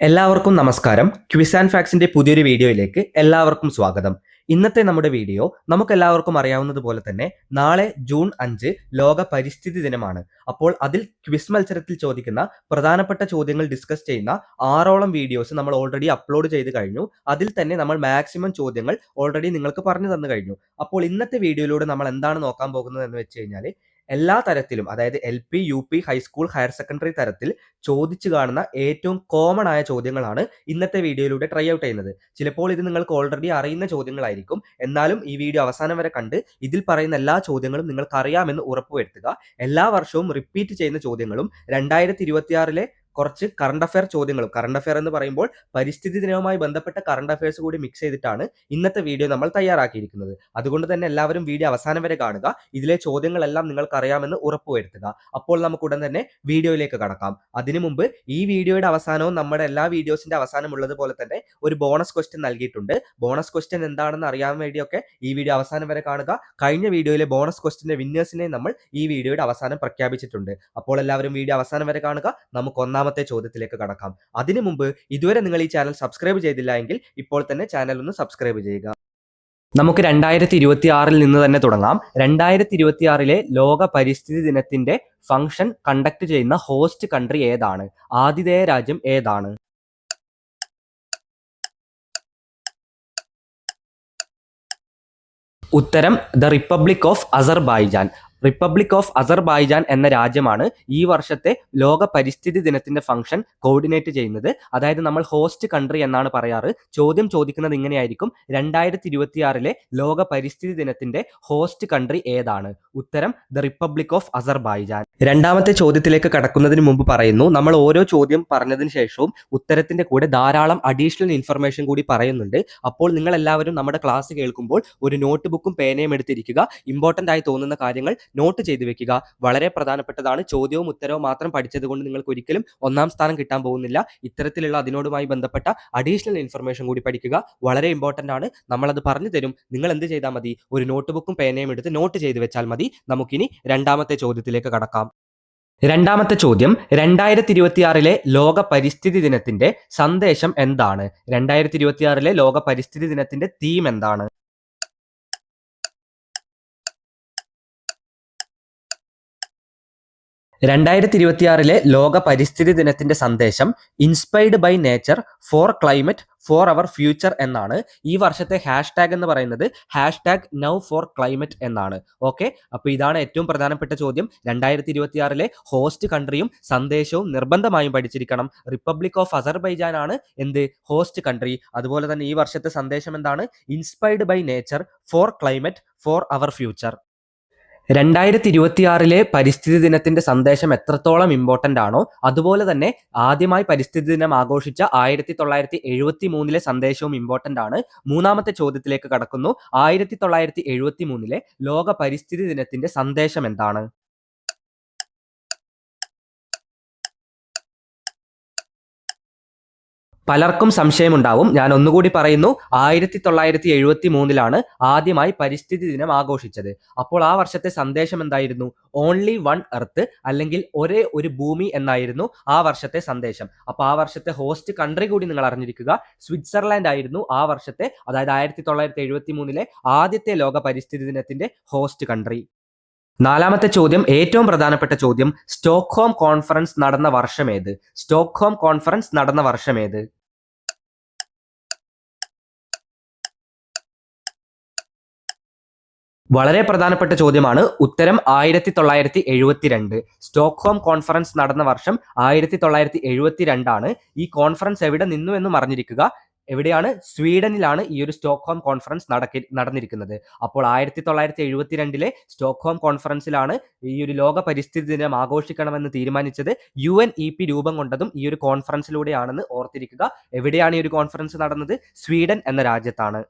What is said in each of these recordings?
എല്ലാവർക്കും നമസ്കാരം. Quiz and ഫാക്സിന്റെ പുതിയൊരു വീഡിയോയിലേക്ക് എല്ലാവർക്കും സ്വാഗതം. ഇന്നത്തെ നമ്മുടെ വീഡിയോ നമുക്കെല്ലാവർക്കും അറിയാവുന്നതുപോലെ തന്നെ നാളെ ജൂൺ 5 ലോക പരിസ്ഥിതി ദിനമാണ്. അപ്പോൾ അതിൽ ക്വിസ് മത്സരത്തിൽ ചോദിക്കുന്ന പ്രധാനപ്പെട്ട ചോദ്യങ്ങൾ ഡിസ്കസ് ചെയ്യുന്ന 6ഓളം വീഡിയോസ് നമ്മൾ ഓൾറെഡി അപ്ലോഡ് ചെയ്ത് കഴിഞ്ഞു. അതിൽ തന്നെ നമ്മൾ മാക്സിമം ചോദ്യങ്ങൾ ഓൾറെഡി നിങ്ങൾക്ക് പറഞ്ഞു തന്നു കഴിഞ്ഞു. അപ്പോൾ ഇന്നത്തെ വീഡിയോയിലൂടെ നമ്മൾ എന്താണ് നോക്കാൻ പോകുന്നത് എന്ന് വെച്ച് കഴിഞ്ഞാൽ എല്ലാ തരത്തിലും, അതായത് LP, UP, high school, higher secondary തരത്തിൽ ചോദിച്ചു കാണുന്ന ഏറ്റവും കോമൺ ആയ ചോദ്യങ്ങളാണ് ഇന്നത്തെ വീഡിയോയിലൂടെ ട്രൈ ഔട്ട് ചെയ്യുന്നത്. ചിലപ്പോൾ ഇത് നിങ്ങൾക്ക് ഓൾറെഡി അറിയുന്ന ചോദ്യങ്ങളായിരിക്കും. എന്നാലും ഈ വീഡിയോ അവസാനം വരെ കണ്ട് ഇതിൽ പറയുന്ന എല്ലാ ചോദ്യങ്ങളും നിങ്ങൾക്ക് അറിയാമെന്ന് ഉറപ്പുവരുത്തുക. എല്ലാ വർഷവും റിപ്പീറ്റ് ചെയ്യുന്ന ചോദ്യങ്ങളും 2026 കുറച്ച് കറണ്ട് അഫയർ ചോദ്യങ്ങളും, കറണ്ട് അഫയർ എന്ന് പറയുമ്പോൾ പരിസ്ഥിതി ദിനവുമായി ബന്ധപ്പെട്ട കറണ്ട് അഫയേഴ്സ് കൂടി മിക്സ് ചെയ്തിട്ടാണ് ഇന്നത്തെ വീഡിയോ നമ്മൾ തയ്യാറാക്കിയിരിക്കുന്നത്. അതുകൊണ്ട് തന്നെ എല്ലാവരും വീഡിയോ അവസാനം വരെ കാണുക. ഇതിലെ ചോദ്യങ്ങളെല്ലാം നിങ്ങൾക്ക് അറിയാമെന്ന് ഉറപ്പുവരുത്തുക. അപ്പോൾ നമുക്ക് ഉടൻ തന്നെ വീഡിയോയിലേക്ക് കടക്കാം. അതിനു മുമ്പ് ഈ വീഡിയോയുടെ അവസാനവും നമ്മുടെ എല്ലാ വീഡിയോസിന്റെ അവസാനം ഉള്ളതുപോലെ തന്നെ ഒരു ബോണസ് ക്വസ്റ്റ്യൻ നൽകിയിട്ടുണ്ട്. ബോണസ് ക്വസ്റ്റ്യൻ എന്താണെന്ന് അറിയാൻ വേണ്ടിയൊക്കെ ഈ വീഡിയോ അവസാനം വരെ കാണുക. കഴിഞ്ഞ വീഡിയോയിലെ ബോണസ് ക്വസ്റ്റ്യന്റെ വിന്നേഴ്സിനെ നമ്മൾ ഈ വീഡിയോയുടെ അവസാനം പ്രഖ്യാപിച്ചിട്ടുണ്ട്. അപ്പോൾ എല്ലാവരും വീഡിയോ അവസാനം വരെ കാണുക. നമുക്ക് ഒന്നാമത്തെ ചോദ്യത്തിലേക്ക് കടക്കാം. അതിനു മുമ്പ് ഇതുവരെ നിങ്ങൾ ഈ ചാനൽ സബ്സ്ക്രൈബ് ചെയ്തില്ല എങ്കിൽ ഇപ്പോൾ തന്നെ ചാനൽ ഒന്ന് സബ്സ്ക്രൈബ് ചെയ്യുക. നമുക്ക് 2026 നിന്ന് തന്നെ തുടങ്ങാം. 2026 ലോക പരിസ്ഥിതി ദിനത്തിന്റെ ഫംഗ്ഷൻ കണ്ടക്ട് ചെയ്യുന്ന ഹോസ്റ്റ് കൺട്രി ഏതാണ്? ആതിഥേയ രാജ്യം ഏതാണ്? ഉത്തരം the republic of Azerbaijan. Republic of Azerbaijan എന്ന രാജ്യമാണ് ഈ വർഷത്തെ ലോക പരിസ്ഥിതി ദിനത്തിന്റെ ഫംഗ്ഷൻ കോർഡിനേറ്റ് ചെയ്യുന്നത്. അതായത് നമ്മൾ ഹോസ്റ്റ് കൺട്രി എന്നാണ് പറയാറ്. ചോദ്യം ചോദിക്കുന്നത് ഇങ്ങനെയായിരിക്കും: 2026 ലോക പരിസ്ഥിതി ദിനത്തിന്റെ ഹോസ്റ്റ് കൺട്രി ഏതാണ്? ഉത്തരം ദ റിപ്പബ്ലിക് ഓഫ് അസർബൈജാൻ. രണ്ടാമത്തെ ചോദ്യത്തിലേക്ക് കടക്കുന്നതിന് മുമ്പ് പറയുന്നു, നമ്മൾ ഓരോ ചോദ്യം പറഞ്ഞതിന് ശേഷവും ഉത്തരത്തിന്റെ കൂടെ ധാരാളം അഡീഷണൽ ഇൻഫർമേഷൻ കൂടി പറയുന്നുണ്ട്. അപ്പോൾ നിങ്ങൾ എല്ലാവരും നമ്മുടെ ക്ലാസ് കേൾക്കുമ്പോൾ ഒരു നോട്ട് ബുക്കും പേനയും എടുത്തിരിക്കുക. ഇമ്പോർട്ടന്റ് ആയി തോന്നുന്ന കാര്യങ്ങൾ നോട്ട് ചെയ്തു വെക്കുക. വളരെ പ്രധാനപ്പെട്ടതാണ്. ചോദ്യവും ഉത്തരവും മാത്രം പഠിച്ചത് കൊണ്ട് നിങ്ങൾക്ക് ഒരിക്കലും ഒന്നാം സ്ഥാനം കിട്ടാൻ പോകുന്നില്ല. ഇത്തരത്തിലുള്ള അതിനോടുമായി ബന്ധപ്പെട്ട അഡീഷണൽ ഇൻഫർമേഷൻ കൂടി പഠിക്കുക. വളരെ ഇമ്പോർട്ടന്റ് ആണ്. നമ്മളത് പറഞ്ഞു തരും. നിങ്ങൾ എന്ത് ചെയ്താൽ മതി? ഒരു നോട്ട് ബുക്കും പേനയും എടുത്ത് നോട്ട് ചെയ്തു വെച്ചാൽ മതി. നമുക്കിനി രണ്ടാമത്തെ ചോദ്യത്തിലേക്ക് കടക്കാം. രണ്ടാമത്തെ ചോദ്യം: 2026 ലോക പരിസ്ഥിതി ദിനത്തിന്റെ സന്ദേശം എന്താണ്? 2026 ലോക പരിസ്ഥിതി ദിനത്തിന്റെ തീം എന്താണ്? രണ്ടായിരത്തി 2026 ലോക പരിസ്ഥിതി ദിനത്തിന്റെ സന്ദേശം inspired by nature for climate for our future എന്നാണ്. ഈ വർഷത്തെ ഹാഷ്ടാഗ് എന്ന് പറയുന്നത് #now for climate എന്നാണ്. ഓക്കെ, അപ്പോൾ ഇതാണ് ഏറ്റവും പ്രധാനപ്പെട്ട ചോദ്യം. 2026 ഹോസ്റ്റ് കൺട്രിയും സന്ദേശവും നിർബന്ധമായും പഠിച്ചിരിക്കണം. റിപ്പബ്ലിക് ഓഫ് അസർബൈജാൻ ആണ് എന്ത്? Host country. അതുപോലെ തന്നെ ഈ വർഷത്തെ സന്ദേശം എന്താണ്? Inspired by nature for climate for our future. 2026 പരിസ്ഥിതി ദിനത്തിന്റെ സന്ദേശം എത്രത്തോളം ഇമ്പോർട്ടന്റ് ആണോ അതുപോലെ തന്നെ ആദ്യമായി പരിസ്ഥിതി ദിനം ആഘോഷിച്ച 1973 സന്ദേശവും ഇമ്പോർട്ടന്റ് ആണ്. മൂന്നാമത്തെ ചോദ്യത്തിലേക്ക് കടക്കുന്നു. 1973 ലോക പരിസ്ഥിതി ദിനത്തിന്റെ സന്ദേശം എന്താണ്? പലർക്കും സംശയമുണ്ടാവും. ഞാൻ ഒന്നുകൂടി പറയുന്നു, 1973 ആദ്യമായി പരിസ്ഥിതി ദിനം ആഘോഷിച്ചത്. അപ്പോൾ ആ വർഷത്തെ സന്ദേശം എന്തായിരുന്നു? ഓൺലി വൺ എർത്ത്, അല്ലെങ്കിൽ ഒരേ ഒരു ഭൂമി എന്നായിരുന്നു ആ വർഷത്തെ സന്ദേശം. അപ്പോൾ ആ വർഷത്തെ ഹോസ്റ്റ് കൺട്രി കൂടി നിങ്ങൾ അറിഞ്ഞിരിക്കുക. സ്വിറ്റ്സർലാൻഡ് ആയിരുന്നു ആ വർഷത്തെ, അതായത് 1973 ആദ്യത്തെ ലോക പരിസ്ഥിതി ദിനത്തിന്റെ ഹോസ്റ്റ് കൺട്രി. നാലാമത്തെ ചോദ്യം, ഏറ്റവും പ്രധാനപ്പെട്ട ചോദ്യം: സ്റ്റോക്ക്ഹോം കോൺഫറൻസ് നടന്ന വർഷമേത്? സ്റ്റോക്ക്ഹോം കോൺഫറൻസ് നടന്ന വർഷമേത്? വളരെ പ്രധാനപ്പെട്ട ചോദ്യമാണ്. ഉത്തരം 1972. സ്റ്റോക്ക്ഹോം കോൺഫറൻസ് നടന്ന വർഷം 1972 ആണ്. ഈ കോൺഫറൻസ് എവിടെ നിന്നു എന്നും അറിഞ്ഞിരിക്കുക. എവിടെയാണ്? സ്വീഡനിലാണ് ഈ ഒരു സ്റ്റോക്ക്ഹോം കോൺഫറൻസ് നടന്നിരിക്കുന്നത്. അപ്പോൾ 1972 സ്റ്റോക്ക്ഹോം കോൺഫറൻസിലാണ് ഈ ഒരു ലോക പരിസ്ഥിതി ദിനം ആഘോഷിക്കണമെന്ന് തീരുമാനിച്ചത്. UNEP രൂപം കൊണ്ടതും ഈ ഒരു കോൺഫറൻസിലൂടെയാണെന്ന് ഓർത്തിരിക്കുക. എവിടെയാണ് ഈ ഒരു കോൺഫറൻസ് നടന്നത്? സ്വീഡൻ എന്ന രാജ്യത്താണ്.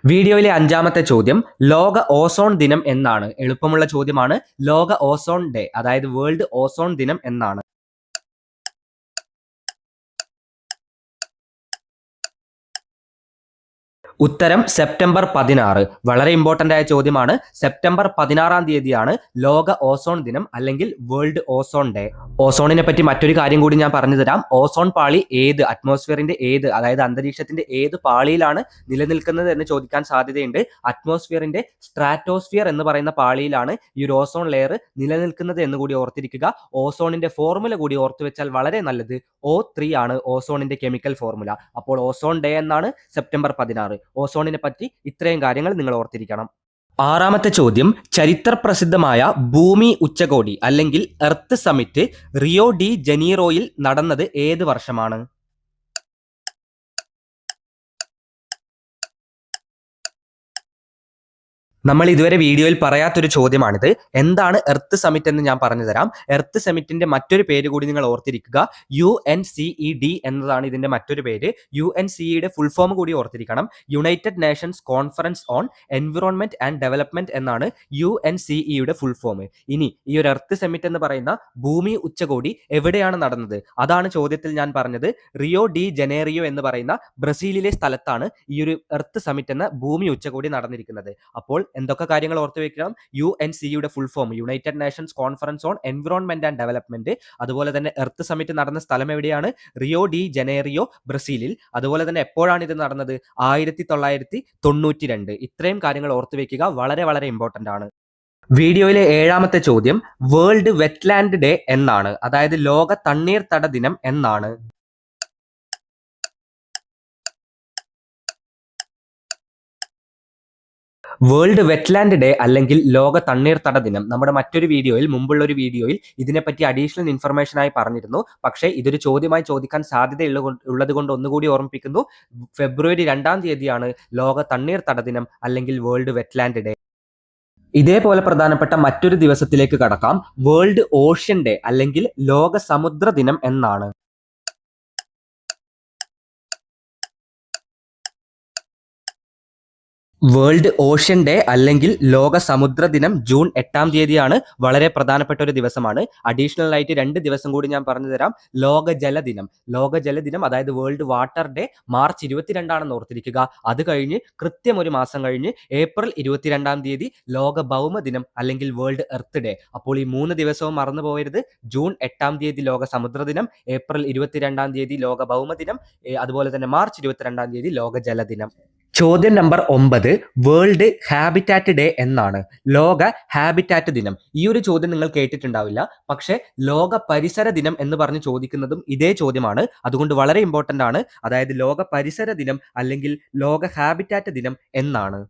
വീഡിയോയിലെ അഞ്ചാമത്തെ ചോദ്യം, ലോക ഓസോൺ ദിനം എന്നാണ്? എളുപ്പമുള്ള ചോദ്യമാണ്. ലോക ഓസോൺ ഡേ, അതായത് വേൾഡ് ഓസോൺ ദിനം എന്നാണ്? ഉത്തരം സെപ്റ്റംബർ 16. വളരെ ഇമ്പോർട്ടന്റ് ആയ ചോദ്യമാണ്. സെപ്റ്റംബർ 16 തീയതിയാണ് ലോക ഓസോൺ ദിനം അല്ലെങ്കിൽ വേൾഡ് ഓസോൺ ഡേ. ഓസോണിനെ പറ്റി മറ്റൊരു കാര്യം കൂടി ഞാൻ പറഞ്ഞു തരാം. ഓസോൺ പാളി അറ്റ്മോസ്ഫിയറിന്റെ അതായത് അന്തരീക്ഷത്തിന്റെ ഏത് പാളിയിലാണ് നിലനിൽക്കുന്നത് എന്ന് ചോദിക്കാൻ സാധ്യതയുണ്ട്. അറ്റ്മോസ്ഫിയറിന്റെ സ്ട്രാറ്റോസ്ഫിയർ എന്ന് പറയുന്ന പാളിയിലാണ് ഈ ഒരു ഓസോൺ ലെയർ നിലനിൽക്കുന്നത് എന്ന് കൂടി ഓർത്തിരിക്കുക. ഓസോണിന്റെ ഫോർമുല കൂടി ഓർത്തു വെച്ചാൽ വളരെ നല്ലത്. O3 ആണ് ഓസോണിന്റെ കെമിക്കൽ ഫോർമുല. അപ്പോൾ ഓസോൺ ഡേ എന്നാണ് സെപ്റ്റംബർ 16. ഓസോണിനെ പറ്റി ഇത്രയും കാര്യങ്ങൾ നിങ്ങൾ ഓർത്തിരിക്കണം. ആറാമത്തെ ചോദ്യം, ചരിത്ര പ്രസിദ്ധമായ ഭൂമി ഉച്ചകോടി അല്ലെങ്കിൽ എർത്ത് സമിറ്റ് റിയോ ഡി ജനീറോയിൽ നടന്നത് ഏത് വർഷമാണ്? നമ്മൾ ഇതുവരെ വീഡിയോയിൽ പറയാത്തൊരു ചോദ്യമാണിത്. എന്താണ് എർത്ത് സമിറ്റ് എന്ന് ഞാൻ പറഞ്ഞു തരാം. എർത്ത് സമിറ്റിന്റെ മറ്റൊരു പേര് കൂടി നിങ്ങൾ ഓർത്തിരിക്കുക. UNCED എന്നതാണ് ഇതിന്റെ മറ്റൊരു പേര്. UNCED ഫുൾ ഫോം കൂടി ഓർത്തിരിക്കണം. United Nations conference on environment and development എന്നാണ് UNCED ഫുൾ ഫോം. ഇനി ഈ ഒരു എർത്ത് സമിറ്റ് എന്ന് പറയുന്ന ഭൂമി ഉച്ചകോടി എവിടെയാണ് നടന്നത്? അതാണ് ചോദ്യത്തിൽ ഞാൻ പറഞ്ഞത്. റിയോ ഡി ജനേറിയോ എന്ന് പറയുന്ന ബ്രസീലിലെ സ്ഥലത്താണ് ഈ ഒരു എർത്ത് സമിറ്റ് എന്ന ഭൂമി ഉച്ചകോടി നടന്നിരിക്കുന്നത്. അപ്പോൾ എന്തൊക്കെ കാര്യങ്ങൾ ഓർത്തു വെക്കണം? UNCED full form United Nations conference on environment and development. അതുപോലെ തന്നെ എർത്ത് സമിറ്റ് നടന്ന സ്ഥലം എവിടെയാണ്? റിയോ ഡി ജനേറിയോ, ബ്രസീലിൽ. അതുപോലെ തന്നെ എപ്പോഴാണ് ഇത് നടന്നത്? 1992. ഇത്രയും കാര്യങ്ങൾ ഓർത്തു വെക്കുക. വളരെ വളരെ ഇമ്പോർട്ടന്റ് ആണ്. വീഡിയോയിലെ ഏഴാമത്തെ ചോദ്യം, വേൾഡ് വെറ്റ്ലാൻഡ് ഡേ എന്നാണ്, അതായത് ലോക തണ്ണീർത്തട ദിനം എന്നാണ്? വേൾഡ് വെറ്റ്ലാൻഡ് ഡേ അല്ലെങ്കിൽ ലോക തണ്ണീർത്തട ദിനം നമ്മുടെ മറ്റൊരു വീഡിയോയിൽ, മുമ്പുള്ള ഒരു വീഡിയോയിൽ ഇതിനെപ്പറ്റി അഡീഷണൽ ഇൻഫർമേഷൻ ആയി പറഞ്ഞിരുന്നു. പക്ഷേ ഇതൊരു ചോദ്യമായി ചോദിക്കാൻ സാധ്യതയുള്ളത് കൊണ്ട് ഒന്നുകൂടി ഓർമ്മിപ്പിക്കുന്നു. ഫെബ്രുവരി 2 തീയതിയാണ് ലോക തണ്ണീർത്തട ദിനം അല്ലെങ്കിൽ വേൾഡ് വെറ്റ്ലാൻഡ് ഡേ. ഇതേപോലെ പ്രധാനപ്പെട്ട മറ്റൊരു ദിവസത്തിലേക്ക് കടക്കാം. വേൾഡ് ഓഷ്യൻ ഡേ അല്ലെങ്കിൽ ലോക സമുദ്ര ദിനം എന്നാണ്? വേൾഡ് ഓഷ്യൻ ഡേ അല്ലെങ്കിൽ ലോക സമുദ്ര ദിനം ജൂൺ 8 തീയതിയാണ്. വളരെ പ്രധാനപ്പെട്ട ഒരു ദിവസമാണ്. അഡീഷണൽ ആയിട്ട് 2 ദിവസം കൂടി ഞാൻ പറഞ്ഞു തരാം. ലോക ജലദിനം അതായത് വേൾഡ് വാട്ടർ ഡേ മാർച്ച് 22 ഓർത്തിരിക്കുക. അത് കഴിഞ്ഞ് കൃത്യം ഒരു മാസം കഴിഞ്ഞ് ഏപ്രിൽ 22 തീയതി ലോക ഭൗമദിനം അല്ലെങ്കിൽ വേൾഡ് എർത്ത് ഡേ. അപ്പോൾ ഈ 3 ദിവസവും മറന്നു പോകരുത്. ജൂൺ 8 തീയതി ലോക സമുദ്ര ദിനം, ഏപ്രിൽ 22 തീയതി ലോക ഭൗമദിനം, അതുപോലെ തന്നെ മാർച്ച് 22 തീയതി ലോക ജലദിനം. ചോദ്യം നമ്പർ 9, വേൾഡ് ഹാബിറ്റാറ്റ് ഡേ എന്നാണ്? ലോക ഹാബിറ്റാറ്റ് ദിനം. ഈ ഒരു ചോദ്യം നിങ്ങൾ കേട്ടിട്ടുണ്ടാവില്ല. പക്ഷേ ലോക പരിസര ദിനം എന്ന് പറഞ്ഞ് ചോദിക്കുന്നതും ഇതേ ചോദ്യമാണ്. അതുകൊണ്ട് വളരെ ഇമ്പോർട്ടന്റ് ആണ്. അതായത് ലോക പരിസര ദിനം അല്ലെങ്കിൽ ലോക ഹാബിറ്റാറ്റ് ദിനം എന്നാണ്?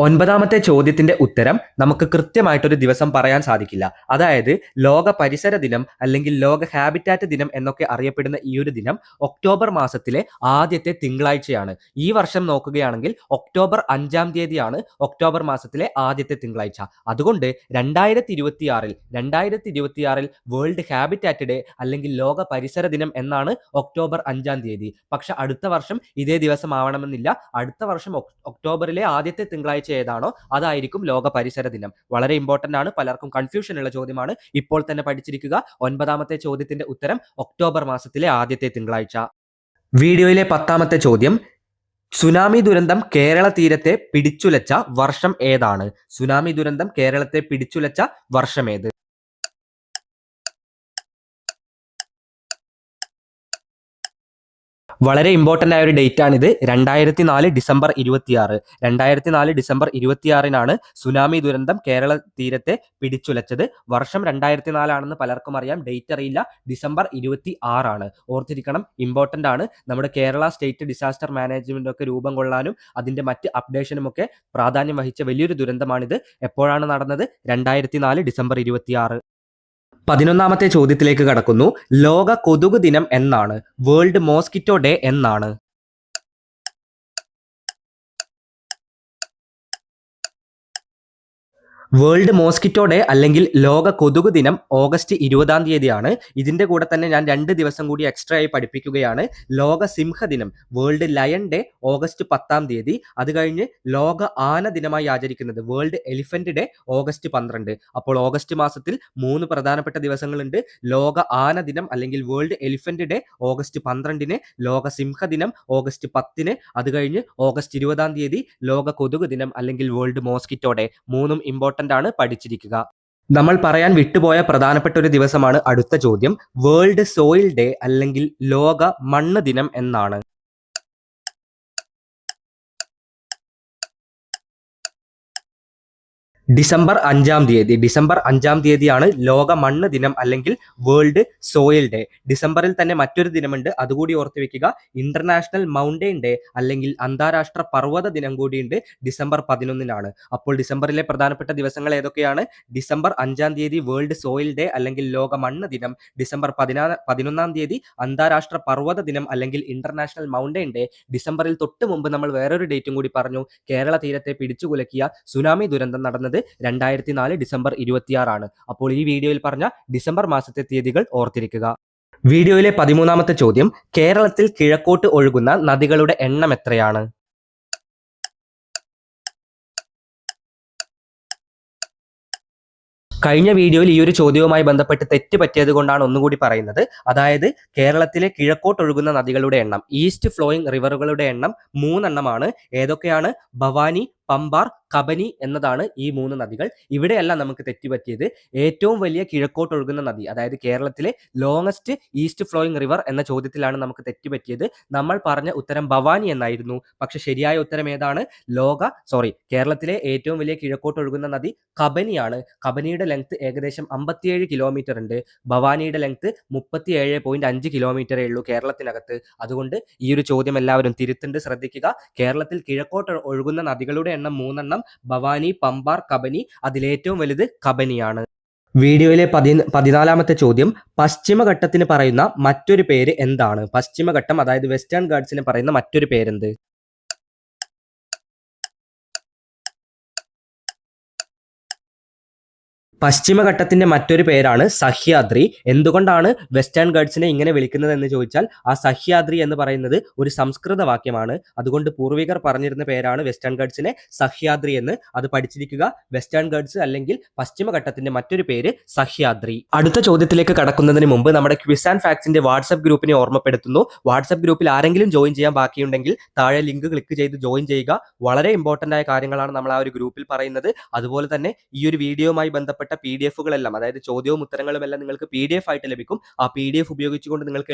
9ാമത്തെ ചോദ്യത്തിന്റെ ഉത്തരം നമുക്ക് കൃത്യമായിട്ടൊരു ദിവസം പറയാൻ സാധിക്കില്ല. അതായത് ലോക പരിസര ദിനം അല്ലെങ്കിൽ ലോക ഹാബിറ്റാറ്റ് ദിനം എന്നൊക്കെ അറിയപ്പെടുന്ന ഈ ഒരു ദിനം ഒക്ടോബർ മാസത്തിലെ ആദ്യത്തെ തിങ്കളാഴ്ചയാണ്. ഈ വർഷം നോക്കുകയാണെങ്കിൽ ഒക്ടോബർ 5 തീയതിയാണ് ഒക്ടോബർ മാസത്തിലെ ആദ്യത്തെ തിങ്കളാഴ്ച. അതുകൊണ്ട് 2026ൽ വേൾഡ് ഹാബിറ്റാറ്റ് ഡേ അല്ലെങ്കിൽ ലോക പരിസര ദിനം എന്നാണ് ഒക്ടോബർ 5 തീയതി. പക്ഷെ അടുത്ത വർഷം ഇതേ ദിവസം ആവണമെന്നില്ല. അടുത്ത വർഷം ഒക്ടോബറിലെ ആദ്യത്തെ തിങ്കളാഴ്ച ഏതാണോ അതായിരിക്കും ലോക പരിസര ദിനം. വളരെ ഇമ്പോർട്ടന്റ് ആണ്. പലർക്കും കൺഫ്യൂഷൻ ഉള്ള ചോദ്യമാണ്. ഇപ്പോൾ തന്നെ പഠിച്ചിരിക്കുക. 9ാമത്തെ ചോദ്യത്തിന്റെ ഉത്തരം ഒക്ടോബർ മാസത്തിലെ ആദ്യത്തെ തിങ്കളാഴ്ച. വീഡിയോയിലെ 10ാമത്തെ ചോദ്യം, സുനാമി ദുരന്തം കേരള തീരത്തെ പിടിച്ചുലച്ച വർഷം ഏതാണ്? സുനാമി ദുരന്തം കേരളത്തെ പിടിച്ചുലച്ച വർഷമേത്? വളരെ ഇമ്പോർട്ടന്റ് ആയ ഒരു ഡേറ്റ് ആണിത്. 2004 ഡിസംബർ 26. 2004 ഡിസംബർ 26 സുനാമി ദുരന്തം കേരള തീരത്തെ പിടിച്ചുലച്ചത്. വർഷം 2004 ആണെന്ന് പലർക്കും അറിയാം. ഡേറ്റ് അറിയില്ല. ഡിസംബർ 26. ഓർത്തിരിക്കണം. ഇമ്പോർട്ടന്റ് ആണ്. നമ്മുടെ കേരള സ്റ്റേറ്റ് ഡിസാസ്റ്റർ മാനേജ്മെന്റ് ഒക്കെ രൂപം കൊള്ളാനും അതിന്റെ മറ്റ് അപ്ഡേഷനും ഒക്കെ പ്രാധാന്യം വഹിച്ച വലിയൊരു ദുരന്തമാണിത്. എപ്പോഴാണ് നടന്നത്? 2004 ഡിസംബർ 26. 11ാമത്തെ ചോദ്യത്തിലേക്ക് കടക്കുന്നു. ലോക കൊതുക് ദിനം എന്നാണ്? വേൾഡ് മോസ്കിറ്റോ ഡേ എന്നാണ്? വേൾഡ് മോസ്കിറ്റോ ഡേ അല്ലെങ്കിൽ ലോക കൊതുക് ദിനം ഓഗസ്റ്റ് 20-ാം തീയതിയാണ്. ഇതിന്റെ കൂടെ തന്നെ ഞാൻ 2 ദിവസം കൂടി എക്സ്ട്രാ ആയി പഠിപ്പിക്കുകയാണ്. ലോക സിംഹ ദിനം വേൾഡ് ലയൺ ഡേ ഓഗസ്റ്റ് 10-ാം തീയതി. അത് കഴിഞ്ഞ് ലോക ആന ദിനമായി ആചരിക്കുന്നത് വേൾഡ് എലിഫന്റ് ഡേ ഓഗസ്റ്റ് 12. അപ്പോൾ ഓഗസ്റ്റ് മാസത്തിൽ 3 പ്രധാനപ്പെട്ട ദിവസങ്ങളുണ്ട്. ലോക ആന ദിനം അല്ലെങ്കിൽ വേൾഡ് എലിഫന്റ് ഡേ ഓഗസ്റ്റ് 12-ന്, ലോക സിംഹ ദിനം ഓഗസ്റ്റ് 10-ന്, അത് കഴിഞ്ഞ് ഓഗസ്റ്റ് 20-ാം തീയതി ലോക കൊതുക് ദിനം അല്ലെങ്കിൽ വേൾഡ് മോസ്കിറ്റോ ഡേ. മൂന്നും ഇമ്പോർട്ടന്റ് ആണ്, പഠിച്ചിരിക്കുക. നമ്മൾ പറയാൻ വിട്ടുപോയ പ്രധാനപ്പെട്ട ഒരു ദിവസമാണ് അടുത്ത ചോദ്യം. വേൾഡ് സോയിൽ ഡേ അല്ലെങ്കിൽ ലോക മണ്ണ് ദിനം എന്നാണ്. ഡിസംബർ 5-ാം തീയതി. ഡിസംബർ 5-ാം തീയതിയാണ് ലോക മണ്ണ് ദിനം അല്ലെങ്കിൽ വേൾഡ് സോയിൽ ഡേ. ഡിസംബറിൽ തന്നെ മറ്റൊരു ദിനമുണ്ട്, അതുകൂടി ഓർത്തു വെക്കുക. ഇന്റർനാഷണൽ മൗണ്ടെയിൻ ഡേ അല്ലെങ്കിൽ അന്താരാഷ്ട്ര പർവ്വത ദിനം കൂടിയുണ്ട്, ഡിസംബർ 11-നാണ്. അപ്പോൾ ഡിസംബറിലെ പ്രധാനപ്പെട്ട ദിവസങ്ങൾ ഏതൊക്കെയാണ്? ഡിസംബർ 5-ാം തീയതി വേൾഡ് സോയിൽ ഡേ അല്ലെങ്കിൽ ലോക മണ്ണ് ദിനം. ഡിസംബർ 11-ാം തീയതി അന്താരാഷ്ട്ര പർവ്വത ദിനം അല്ലെങ്കിൽ ഇന്റർനാഷണൽ മൗണ്ടെയിൻ ഡേ. ഡിസംബറിൽ തൊട്ട് മുമ്പ് നമ്മൾ വേറൊരു ഡേറ്റും കൂടി പറഞ്ഞു. കേരള തീരത്തെ പിടിച്ചുകുലക്കിയ സുനാമി ദുരന്തം നടന്നത് 2004 ഡിസംബർ 26 അപ്പോൾ ഈ വീഡിയോയിൽ പറഞ്ഞ ഡിസംബർ മാസത്തെ തീയതികൾ ഓർത്തിരിക്കുക. വീഡിയോയിലെ 13-ാമത്തെ ചോദ്യം, കേരളത്തിൽ കിഴക്കോട്ട് ഒഴുകുന്ന നദികളുടെ എണ്ണം എത്രയാണ്? കഴിഞ്ഞ വീഡിയോയിൽ ഈ ഒരു ചോദ്യവുമായി ബന്ധപ്പെട്ട് തെറ്റ് പറ്റിയത് കൊണ്ടാണ് ഒന്നുകൂടി പറയുന്നത്. അതായത് കേരളത്തിലെ കിഴക്കോട്ടൊഴുകുന്ന നദികളുടെ എണ്ണം, ഈസ്റ്റ് ഫ്ലോയിങ് റിവറുകളുടെ എണ്ണം 3 എണ്ണമാണ്. ഏതൊക്കെയാണ്? ഭവാനി, പമ്പാർ, കബനി എന്നതാണ് ഈ 3 നദികൾ. ഇവിടെയല്ല നമുക്ക് തെറ്റുപറ്റിയത്. ഏറ്റവും വലിയ കിഴക്കോട്ടൊഴുകുന്ന നദി, അതായത് കേരളത്തിലെ ലോങ്ങസ്റ്റ് ഈസ്റ്റ് ഫ്ലോയിങ് റിവർ എന്ന ചോദ്യത്തിലാണ് നമുക്ക് തെറ്റുപറ്റിയത്. നമ്മൾ പറഞ്ഞ ഉത്തരം ഭവാനി എന്നായിരുന്നു. പക്ഷെ ശരിയായ ഉത്തരം ഏതാണ്? കേരളത്തിലെ ഏറ്റവും വലിയ കിഴക്കോട്ടൊഴുകുന്ന നദി കബനിയാണ്. കബനിയുടെ ലെങ്ത് ഏകദേശം 57 കിലോമീറ്റർ ഉണ്ട്. ഭവാനിയുടെ ലെങ്ത് 37.5 കിലോമീറ്ററേ ഉള്ളൂ കേരളത്തിനകത്ത്. അതുകൊണ്ട് ഈ ഒരു ചോദ്യം എല്ലാവരും തിരുത്തേണ്ടത് ശ്രദ്ധിക്കുക. കേരളത്തിൽ കിഴക്കോട്ട് ഒഴുകുന്ന നദികളുടെ എണ്ണം 3 എണ്ണം, ഭവാനി, പമ്പാർ, കബനി. അതിലേറ്റവും വലുത് കബനിയാണ്. വീഡിയോയിലെ 14-ാമത്തെ ചോദ്യം, പശ്ചിമഘട്ടത്തിന് പറയുന്ന മറ്റൊരു പേര് എന്താണ്? പശ്ചിമഘട്ടം അതായത് വെസ്റ്റേൺ ഗാഡ്സിന് പറയുന്ന മറ്റൊരു പേരെന്ത്? പശ്ചിമഘട്ടത്തിന്റെ മറ്റൊരു പേരാണ് സഹ്യാദ്രി. എന്തുകൊണ്ടാണ് വെസ്റ്റേൺ ഗാഡ്സിനെ ഇങ്ങനെ വിളിക്കുന്നത് എന്ന് ചോദിച്ചാൽ, ആ സഹ്യാദ്രി എന്ന് പറയുന്നത് ഒരു സംസ്കൃത വാക്യമാണ്. അതുകൊണ്ട് പൂർവികർ പറഞ്ഞിരുന്ന പേരാണ് വെസ്റ്റേൺ ഗാഡ്സിനെ സഹ്യാദ്രി എന്ന്. അത് പഠിച്ചിരിക്കുക. വെസ്റ്റേൺ ഗാഡ്സ് അല്ലെങ്കിൽ പശ്ചിമഘട്ടത്തിന്റെ മറ്റൊരു പേര് സഹ്യാദ്രി. അടുത്ത ചോദ്യത്തിലേക്ക് കടക്കുന്നതിന് മുമ്പ് നമ്മുടെ ക്വിസ് ആൻഡ് ഫാക്ട്സിന്റെ വാട്സ്ആപ്പ് ഗ്രൂപ്പിനെ ഓർമ്മപ്പെടുത്തുന്നു. വാട്സ്ആപ്പ് ഗ്രൂപ്പിൽ ആരെങ്കിലും ജോയിൻ ചെയ്യാൻ ബാക്കിയുണ്ടെങ്കിൽ താഴെ ലിങ്ക് ക്ലിക്ക് ചെയ്ത് ജോയിൻ ചെയ്യുക. വളരെ ഇമ്പോർട്ടന്റ് ആയ കാര്യങ്ങളാണ് നമ്മൾ ആ ഒരു ഗ്രൂപ്പിൽ പറയുന്നത്. അതുപോലെ തന്നെ ഈ ഒരു വീഡിയോയുമായി ബന്ധപ്പെട്ട PDF-കളെല്ലാം, അതായത് ചോദ്യവും ഉത്തരങ്ങളും എല്ലാം നിങ്ങൾക്ക് PDF ആയിട്ട് ലഭിക്കും. ആ PDF ഉപയോഗിച്ചുകൊണ്ട് നിങ്ങൾക്ക്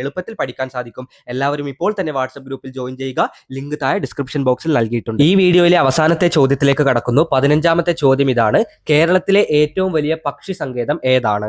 എളുപ്പത്തിൽ പഠിക്കാൻ സാധിക്കും. എല്ലാവരും ഇപ്പോൾ തന്നെ വാട്സ്ആപ്പ് ഗ്രൂപ്പിൽ ജോയിൻ ചെയ്യുക. ലിങ്ക് താഴെ ഡിസ്ക്രിപ്ഷൻ ബോക്സിൽ നൽകിയിട്ടുണ്ട്. ഈ വീഡിയോയിലെ അവസാനത്തെ ചോദ്യത്തിലേക്ക് കടക്കുന്നു. 15-ാമത്തെ ചോദ്യം ഇതാണ്. കേരളത്തിലെ ഏറ്റവും വലിയ പക്ഷി സങ്കേതം ഏതാണ്?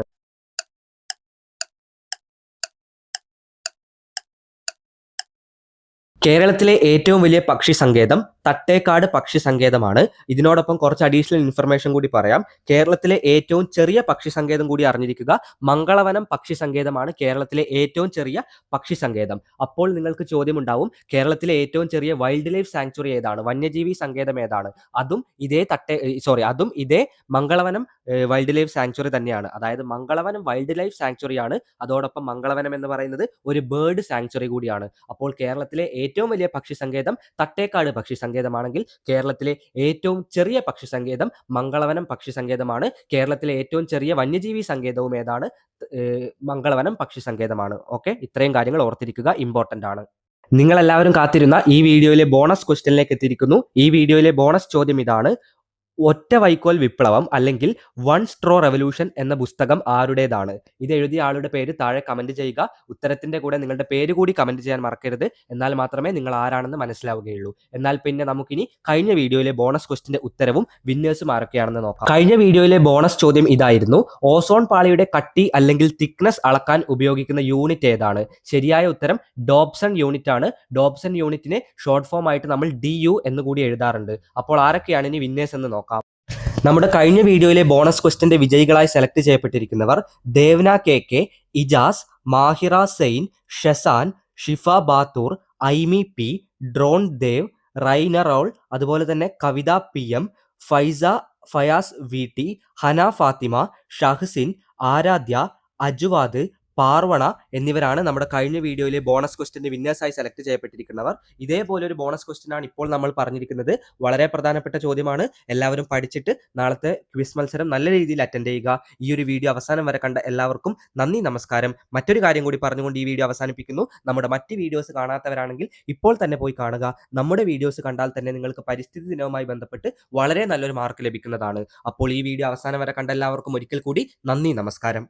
കേരളത്തിലെ ഏറ്റവും വലിയ പക്ഷി സങ്കേതം തട്ടേക്കാട് പക്ഷി സങ്കേതമാണ്. ഇതിനോടൊപ്പം കുറച്ച് അഡീഷണൽ ഇൻഫർമേഷൻ കൂടി പറയാം. കേരളത്തിലെ ഏറ്റവും ചെറിയ പക്ഷി സങ്കേതം കൂടി അറിഞ്ഞിരിക്കുക. മംഗളവനം പക്ഷി സങ്കേതമാണ് കേരളത്തിലെ ഏറ്റവും ചെറിയ പക്ഷി സങ്കേതം. അപ്പോൾ നിങ്ങൾക്ക് ചോദ്യമുണ്ടാവും, കേരളത്തിലെ ഏറ്റവും ചെറിയ വൈൽഡ് ലൈഫ് സാങ്ച്വറി ഏതാണ്? വന്യജീവി സങ്കേതം ഏതാണ്? അതും ഇതേ മംഗളവനം വൈൽഡ് ലൈഫ് സാങ്ച്വറി തന്നെയാണ്. അതായത് മംഗളവനം വൈൽഡ് ലൈഫ് സാങ്ച്വറി ആണ്. അതോടൊപ്പം മംഗളവനം എന്ന് പറയുന്നത് ഒരു ബേർഡ് സാങ്ച്വറി കൂടിയാണ്. അപ്പോൾ കേരളത്തിലെ ഏറ്റവും വലിയ പക്ഷി സങ്കേതം തട്ടേക്കാട് പക്ഷി സങ്കേതമാണെങ്കിൽ കേരളത്തിലെ ഏറ്റവും ചെറിയ പക്ഷി സങ്കേതം മംഗളവനം പക്ഷി സങ്കേതമാണ്. കേരളത്തിലെ ഏറ്റവും ചെറിയ വന്യജീവി സങ്കേതവും ഏതാണ്? മംഗളവനം പക്ഷി സങ്കേതമാണ്. ഓക്കെ, ഇത്രയും കാര്യങ്ങൾ ഓർത്തിരിക്കുക, ഇമ്പോർട്ടന്റ് ആണ്. നിങ്ങൾ എല്ലാവരും കാത്തിരുന്ന ഈ വീഡിയോയിലെ ബോണസ് ക്വസ്റ്റ്യനിലേക്ക് എത്തിയിരിക്കുന്നു. ഈ വീഡിയോയിലെ ബോണസ് ചോദ്യം ഇതാണ്. ഒറ്റ വൈക്കോൽ വിപ്ലവം അല്ലെങ്കിൽ വൺ സ്ട്രോ റെവല്യൂഷൻ എന്ന പുസ്തകം ആരുടേതാണ്? ഇത് എഴുതിയ ആളുടെ പേര് താഴെ കമന്റ് ചെയ്യുക. ഉത്തരത്തിന്റെ കൂടെ നിങ്ങളുടെ പേര് കൂടി കമന്റ് ചെയ്യാൻ മറക്കരുത്. എന്നാൽ മാത്രമേ നിങ്ങൾ ആരാണെന്ന് മനസ്സിലാവുകയുള്ളൂ. എന്നാൽ പിന്നെ നമുക്കിനി കഴിഞ്ഞ വീഡിയോയിലെ ബോണസ് ക്വസ്റ്റിന്റെ ഉത്തരവും വിന്നേഴ്സും ആരൊക്കെയാണെന്ന് നോക്കാം. കഴിഞ്ഞ വീഡിയോയിലെ ബോണസ് ചോദ്യം ഇതായിരുന്നു. ഓസോൺ പാളിയുടെ കട്ടി അല്ലെങ്കിൽ തിക്നെസ് അളക്കാൻ ഉപയോഗിക്കുന്ന യൂണിറ്റ് ഏതാണ്? ശരിയായ ഉത്തരം ഡോബ്സൺ യൂണിറ്റ് ആണ്. ഡോബ്സൺ യൂണിറ്റിനെ ഷോർട്ട് ഫോം ആയിട്ട് നമ്മൾ DU എന്ന് കൂടി എഴുതാറുണ്ട്. അപ്പോൾ ആരൊക്കെയാണ് ഇനി വിന്നേഴ്സ് എന്ന് നോക്കാം. നമ്മുടെ കഴിഞ്ഞ വീഡിയോയിലെ ബോണസ് ക്വസ്റ്റിന്റെ വിജയികളായി സെലക്ട് ചെയ്യപ്പെട്ടിരിക്കുന്നവർ ദേവ്ന KK, ഇജാസ്, മാഹിറ സെയിൻ, ഷെസാൻ, ഷിഫ ബാത്തൂർ, ഐമി P, ഡ്രോൺ ദേവ്, റൈന റോൾ, അതുപോലെ തന്നെ കവിത PM, ഫൈസ ഫയാസ് VT, ഹന ഫാത്തിമ, ഷഹ്സിൻ, ആരാധ്യ, അജ്വാദ്, പാർവണ എന്നിവരാണ് നമ്മുടെ കഴിഞ്ഞ വീഡിയോയിലെ ബോണസ് ക്വസ്റ്റ്യന്റെ വിന്നേഴ്സായി സെലക്ട് ചെയ്യപ്പെട്ടിരിക്കുന്നവർ. ഇതേപോലെ ഒരു ബോണസ് ക്വസ്റ്റ്യൻ ആണ് ഇപ്പോൾ നമ്മൾ പറഞ്ഞിരിക്കുന്നത്. വളരെ പ്രധാനപ്പെട്ട ചോദ്യമാണ്. എല്ലാവരും പഠിച്ചിട്ട് നാളത്തെ ക്വിസ് മത്സരം നല്ല രീതിയിൽ അറ്റൻഡ് ചെയ്യുക. ഈ ഒരു വീഡിയോ അവസാനം വരെ കണ്ട എല്ലാവർക്കും നന്ദി, നമസ്കാരം. മറ്റൊരു കാര്യം കൂടി പറഞ്ഞുകൊണ്ട് ഈ വീഡിയോ അവസാനിപ്പിക്കുന്നു. നമ്മുടെ മറ്റ് വീഡിയോസ് കാണാത്തവരാണെങ്കിൽ ഇപ്പോൾ തന്നെ പോയി കാണുക. നമ്മുടെ വീഡിയോസ് കണ്ടാൽ തന്നെ നിങ്ങൾക്ക് പരിസ്ഥിതി ദിനവുമായി ബന്ധപ്പെട്ട് വളരെ നല്ലൊരു മാർക്ക് ലഭിക്കുന്നതാണ്. അപ്പോൾ ഈ വീഡിയോ അവസാനം വരെ കണ്ട എല്ലാവർക്കും ഒരിക്കൽ കൂടി നന്ദി, നമസ്കാരം.